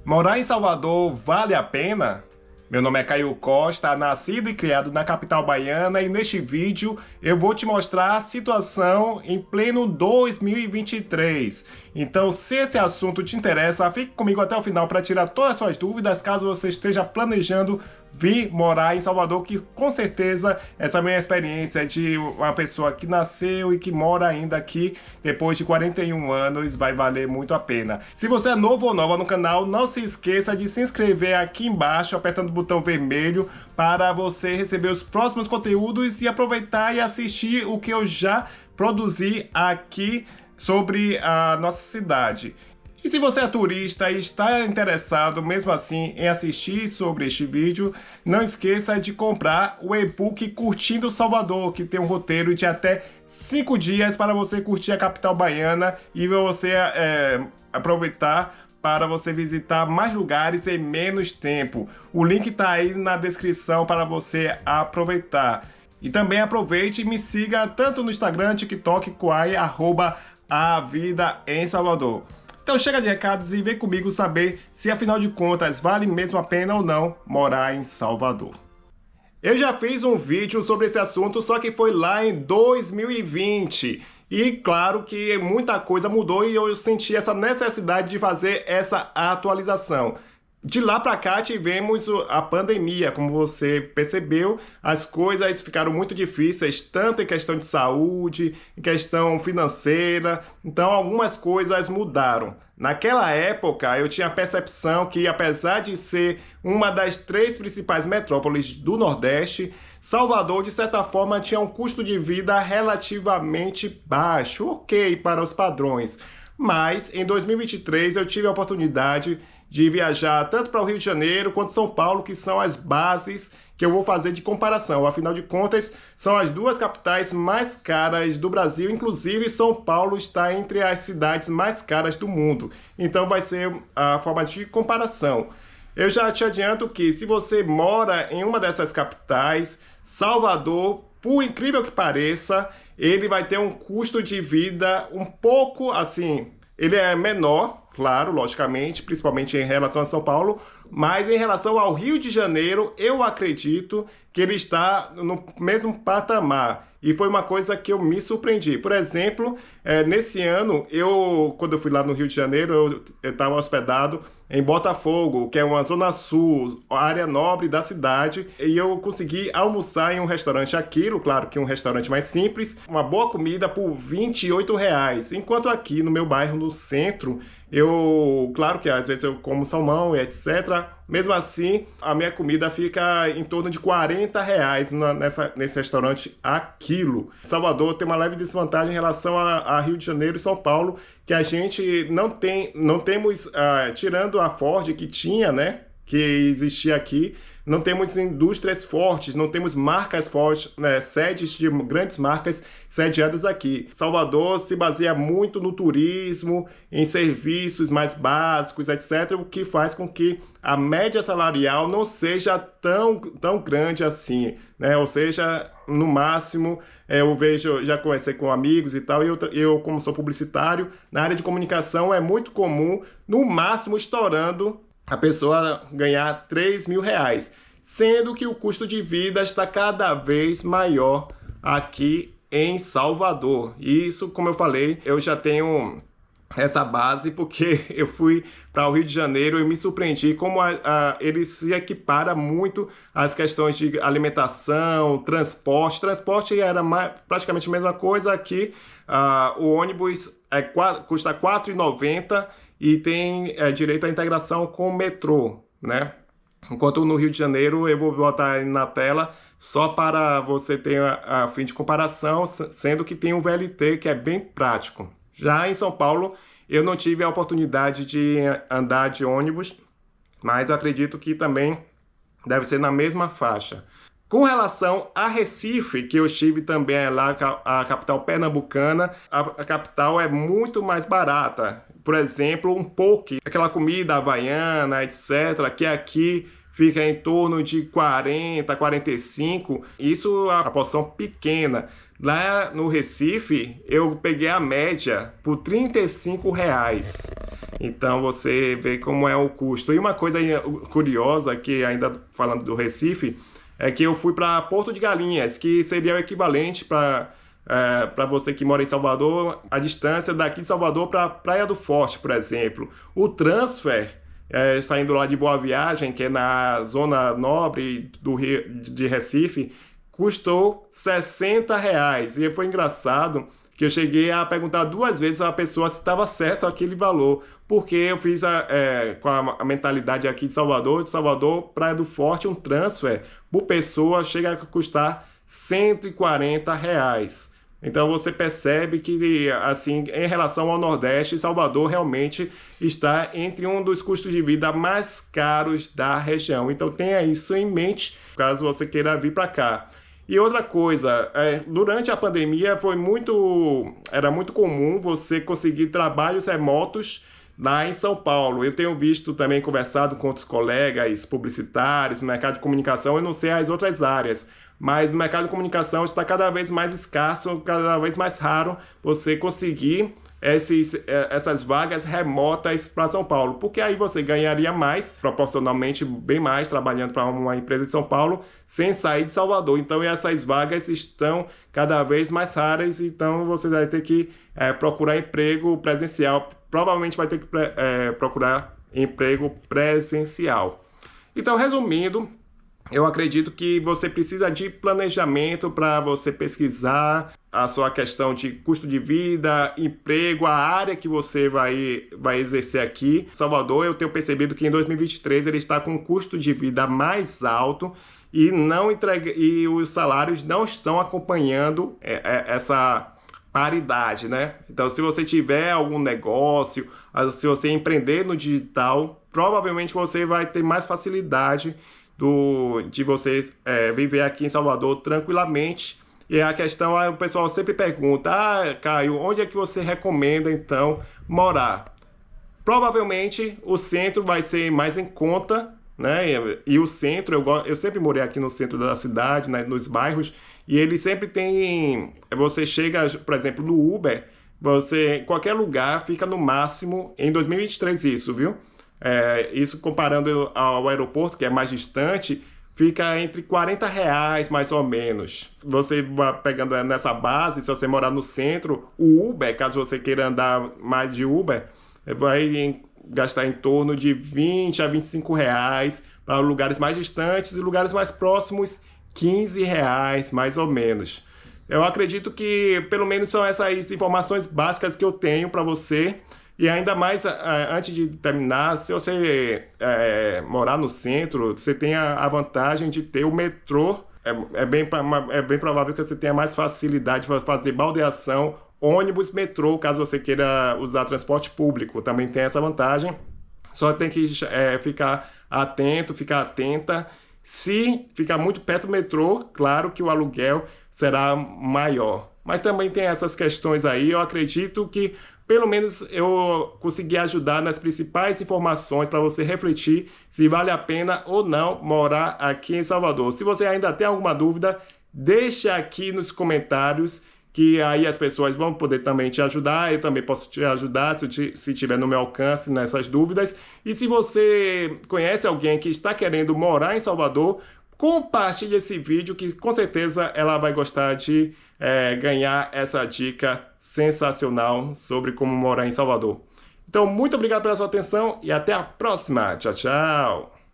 Morar em Salvador vale a pena? Meu nome é Caio Costa, nascido e criado na capital baiana, e neste vídeo eu vou te mostrar a situação em pleno 2023. Então, se esse assunto te interessa, fique comigo até o final para tirar todas as suas dúvidas, caso você esteja planejando vir morar em Salvador, que com certeza essa minha experiência de uma pessoa que nasceu e que mora ainda aqui depois de 41 anos vai valer muito a pena. Se você é novo ou nova no canal, não se esqueça de se inscrever aqui embaixo, apertando o botão vermelho para você receber os próximos conteúdos e aproveitar e assistir o que eu já produzi aqui sobre a nossa cidade. E se você é turista e está interessado mesmo assim em assistir sobre este vídeo, não esqueça de comprar o e-book Curtindo Salvador, que tem um roteiro de até 5 dias para você curtir a capital baiana e você aproveitar para você visitar mais lugares em menos tempo. O link está aí na descrição para você aproveitar. E também aproveite e me siga tanto no Instagram, TikTok, Quai, @avidaemsalvador. Então chega de recados e vem comigo saber se afinal de contas vale mesmo a pena ou não morar em Salvador. Eu já fiz um vídeo sobre esse assunto, só que foi lá em 2020. E claro que muita coisa mudou e eu senti essa necessidade de fazer essa atualização. De lá para cá tivemos a pandemia, como você percebeu, as coisas ficaram muito difíceis, tanto em questão de saúde, em questão financeira, então algumas coisas mudaram. Naquela época eu tinha a percepção que, apesar de ser uma das 3 principais metrópoles do Nordeste, Salvador, de certa forma, tinha um custo de vida relativamente baixo, ok para os padrões. Mas em 2023 eu tive a oportunidade de viajar tanto para o Rio de Janeiro quanto São Paulo, que são as bases que eu vou fazer de comparação. Afinal de contas, são as 2 capitais mais caras do Brasil, inclusive São Paulo está entre as cidades mais caras do mundo. Então vai ser a forma de comparação. Eu já te adianto que se você mora em uma dessas capitais, Salvador, por incrível que pareça, ele vai ter um custo de vida um pouco assim, ele é menor, claro, logicamente, principalmente em relação a São Paulo, mas em relação ao Rio de Janeiro, eu acredito que ele está no mesmo patamar. E foi uma coisa que eu me surpreendi. Por exemplo, nesse ano, quando eu fui lá no Rio de Janeiro, eu estava hospedado em Botafogo, que é uma zona sul, área nobre da cidade, e eu consegui almoçar em um restaurante Aquilo, claro que um restaurante mais simples, uma boa comida por R$ 28, enquanto aqui no meu bairro, no centro, claro que às vezes eu como salmão e etc. Mesmo assim, a minha comida fica em torno de R$ 40 nesse restaurante Aquilo. Salvador tem uma leve desvantagem em relação a Rio de Janeiro e São Paulo, que a gente não temos, tirando a Ford que tinha, né, que existia aqui, não temos indústrias fortes, não temos marcas fortes, né, sedes de grandes marcas sediadas aqui. Salvador se baseia muito no turismo, em serviços mais básicos, etc., o que faz com que a média salarial não seja tão grande assim, né? Ou seja, no máximo, já conversei com amigos e tal, e eu como sou publicitário, na área de comunicação é muito comum, no máximo estourando, a pessoa ganhar R$ 3.000, sendo que o custo de vida está cada vez maior aqui em Salvador. E isso, como eu falei, eu já tenho essa base porque eu fui para o Rio de Janeiro e me surpreendi como ele se equipara muito às questões de alimentação, transporte. Transporte era praticamente a mesma coisa aqui. O ônibus custa R$ 4,90 e tem direito à integração com o metrô, né? Enquanto no Rio de Janeiro, eu vou botar aí na tela só para você ter a fim de comparação, sendo que tem um VLT que é bem prático. Já em São Paulo, eu não tive a oportunidade de andar de ônibus, mas eu acredito que também deve ser na mesma faixa. Com relação a Recife, que eu estive também lá, a capital pernambucana, a capital é muito mais barata. Por exemplo, um poke, aquela comida havaiana, etc., que aqui fica em torno de 40, 45, isso é a porção pequena. Lá no Recife, eu peguei a média por R$ 35. Então você vê como é o custo. E uma coisa curiosa, que ainda falando do Recife, é que eu fui para Porto de Galinhas, que seria o equivalente para você que mora em Salvador, a distância daqui de Salvador para Praia do Forte, por exemplo. O transfer, saindo lá de Boa Viagem, que é na zona nobre do Rio, de Recife, custou R$ 60. E foi engraçado que eu cheguei a perguntar 2 vezes à pessoa se estava certo aquele valor, porque eu fiz com a mentalidade aqui de Salvador, Praia do Forte, um transfer por pessoa chega a custar R$ 140. Então você percebe que, assim, em relação ao Nordeste, Salvador realmente está entre um dos custos de vida mais caros da região. Então tenha isso em mente, caso você queira vir para cá. E outra coisa, durante a pandemia era muito comum você conseguir trabalhos remotos lá em São Paulo. Eu tenho visto também, conversado com outros colegas publicitários no mercado de comunicação, eu não sei as outras áreas, mas no mercado de comunicação está cada vez mais escasso, cada vez mais raro você conseguir essas vagas remotas para São Paulo, porque aí você ganharia mais, proporcionalmente bem mais, trabalhando para uma empresa de São Paulo, sem sair de Salvador. Então essas vagas estão cada vez mais raras, então você vai ter que procurar emprego presencial, provavelmente vai ter que procurar emprego presencial. Então, resumindo, eu acredito que você precisa de planejamento para você pesquisar a sua questão de custo de vida, emprego, a área que você vai exercer aqui. Salvador, eu tenho percebido que em 2023 ele está com um custo de vida mais alto e os salários não estão acompanhando essa paridade, né? Então, se você tiver algum negócio, se você empreender no digital, provavelmente você vai ter mais facilidade de você viver aqui em Salvador tranquilamente. E a questão, o pessoal sempre pergunta, Caio, onde é que você recomenda, então, morar? Provavelmente o centro vai ser mais em conta, né? E o centro, eu sempre morei aqui no centro da cidade, né, nos bairros, e ele sempre tem... Você chega, por exemplo, no Uber, qualquer lugar fica no máximo, em 2023 isso, viu? Isso comparando ao aeroporto, que é mais distante, fica entre R$ 40 mais ou menos. Você vai pegando nessa base, se você morar no centro, o Uber, caso você queira andar mais de Uber, vai gastar em torno de R$ 20 a R$ 25 para lugares mais distantes, e lugares mais próximos, R$ 15 mais ou menos. Eu acredito que pelo menos são essas informações básicas que eu tenho para você. E ainda mais, antes de terminar, se você morar no centro, você tem a vantagem de ter o metrô. É bem provável que você tenha mais facilidade de fazer baldeação, ônibus, metrô, caso você queira usar transporte público. Também tem essa vantagem. Só tem que ficar atento, ficar atenta. Se ficar muito perto do metrô, claro que o aluguel será maior. Mas também tem essas questões aí. Eu acredito que pelo menos eu consegui ajudar nas principais informações para você refletir se vale a pena ou não morar aqui em Salvador. Se você ainda tem alguma dúvida, deixa aqui nos comentários, que aí as pessoas vão poder também te ajudar. Eu também posso te ajudar se tiver no meu alcance nessas dúvidas. E se você conhece alguém que está querendo morar em Salvador, compartilhe esse vídeo, que com certeza ela vai gostar de ganhar essa dica sensacional sobre como morar em Salvador. Então, muito obrigado pela sua atenção e até a próxima. Tchau, tchau!